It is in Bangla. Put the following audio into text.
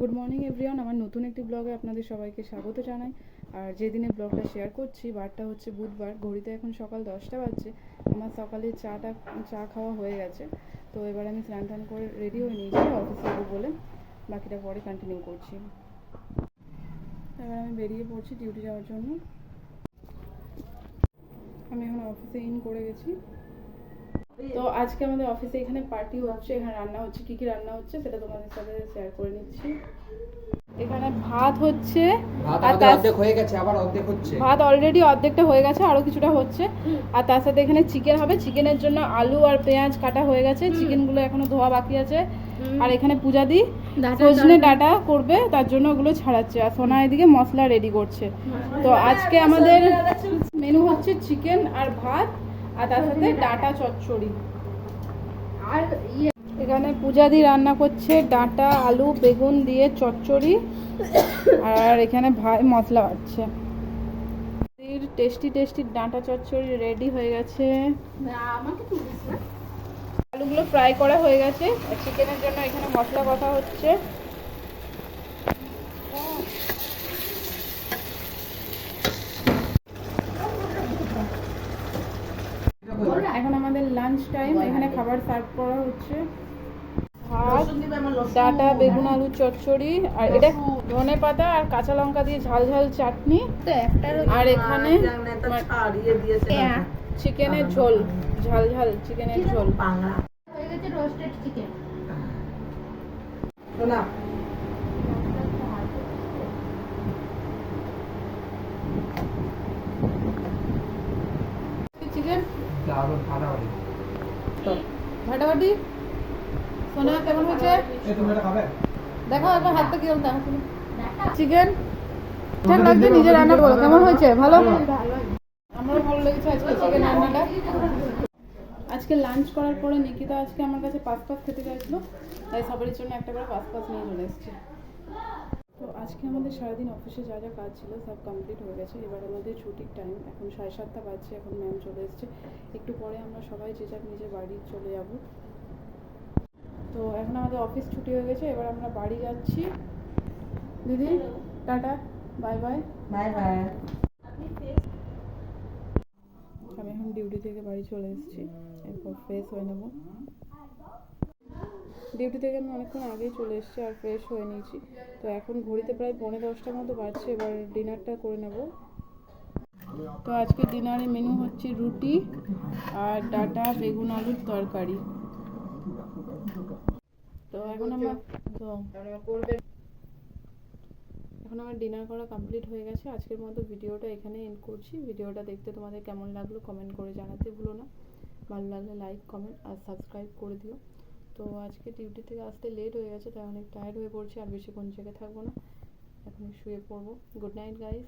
গুড মর্নিং এভরিওয়ান, আমার নতুন একটি ব্লগে আপনাদের সবাইকে স্বাগত জানাই। আর যেদিনে ব্লগটা শেয়ার করছি বারটা হচ্ছে বুধবার, ঘড়িতে এখন সকাল 10টা বাজছে। আমার সকালে চা খাওয়া হয়ে গেছে। তো এবার আমি স্নান টান করে রেডি হয়ে নিয়েছি অফিসে যাবো বলে, বাকিটা পরে কন্টিনিউ করছি। এবার আমি বেরিয়ে পড়ছি ডিউটি যাওয়ার জন্য। আমি এখন অফিসে ইন করে গেছি। তো আজকে আমাদের অফিসে এখানে পার্টি হচ্ছে, এখানে রান্না হচ্ছে। কী কী রান্না হচ্ছে সেটা তোমাদের সাথে শেয়ার করে নিচ্ছি। এখানে ভাত হচ্ছে, অর্ধেক হয়ে গেছে, আবার অর্ধেক হচ্ছে। ভাত অলরেডি অর্ধেকটা হয়ে গেছে, আরও কিছুটা হচ্ছে। আর তার সাথে এখানে চিকেন হবে। চিকেনের জন্য আলু আর পেঁয়াজ কাটা হয়ে গেছে, চিকেনগুলো এখনো ধোয়া বাকি আছে। আর এখানে পূজাদি সজনে ডাঁটা করবে, তার জন্য ওগুলো ছাড়াচ্ছে। আর সোনা এদিকে মশলা রেডি করছে। তো আজকে আমাদের মেনু হচ্ছে চিকেন আর ভাত, আর তার সাথে ডাঁটা চচ্চড়ি। আর এখানে পূজাদি রান্না করছে ডাঁটা আলু বেগুন দিয়ে চচ্চড়ি, আর এখানে ভাই মশলা বাটছে। টেস্টি টেস্টি ডাঁটা চচ্চড়ি রেডি হয়ে গেছে। আলুগুলো ফ্রাই করা হয়ে গেছে, আর চিকেনের জন্য এখানে মশলা কষা হচ্ছে। এখন আমাদের লাঞ্চ টাইম, এখানে খাবার সার্ভ করা হচ্ছে। ভাত, ডাঁটা বেগুন আলু চচ্চড়ি, আর এটা ধনেপাতা আর কাঁচা লঙ্কা দিয়ে ঝাল ঝাল চাটনি। আর এখানে চিকেনের ঝোল, ঝাল ঝাল চিকেনের ঝোল। Roasted chicken. চিকেন ভাটাভাটি। সোনা কেমন হয়েছে দেখো একবার, হাতটা কি বলতে চিকেন ঠিক লাগছে। নিজে রান্না করো, কেমন হয়েছে? ভালো, আমারও ভালো লেগেছে আজকে চিকেন রান্নাটা। আজকে লাঞ্চ করার পরে নিকিতা আজকে আমার কাছে পাঁচ খেতে চাইছিলো, তাই সবারই জন্য একটা করে পাঁচ নিয়ে চলে এসেছে। তো আজকে আমাদের সারাদিন অফিসে যা যা কাজ ছিল সব কমপ্লিট হয়ে গেছে। এবার আমাদের ছুটির টাইম, এখন 7:30 বাজছে। এখন ম্যাম চলে এসেছে, একটু পরে আমরা সবাই যে যার নিজের বাড়ি চলে যাব। তো এখন আমাদের অফিস ছুটি হয়ে গেছে, এবার আমরা বাড়ি যাচ্ছি। দিদি tata, bye bye. Bye bye. আমি এখন ডিউটি থেকে বাড়ি চলে এসেছি, এরপর ফ্রেশ হয়ে নেব। ডিউটি থেকে আমি অনেকক্ষণ আগেই চলে এসেছি আর ফ্রেশ হয়ে নিয়েছি। তো এখন ঘড়িতে প্রায় 9:45টার মতো বাজছে, এবার ডিনারটা করে নেব। তো আজকে ডিনারে মেনু হচ্ছে রুটি আর ডাঁটা বেগুন আলুর তরকারি। তো এখন আমার ডিনার করা কমপ্লিট হয়ে গেছে। আজকের মতো ভিডিওটা এখানে এন্ড করছি। ভিডিওটা দেখতে তোমাদের কেমন লাগলো কমেন্ট করে জানাতে ভুলো না। ভালো লাগলে লাইক কমেন্ট আর সাবস্ক্রাইব করে দিও। তো আজকে ডিউটি থেকে আসতে লেট হয়ে গেছে, তাই অনেক টায়ার্ড হয়ে পড়ছি, আর বেশিক্ষণ জেগে থাকবো না, এখন শুয়ে পড়বো। Good night guys.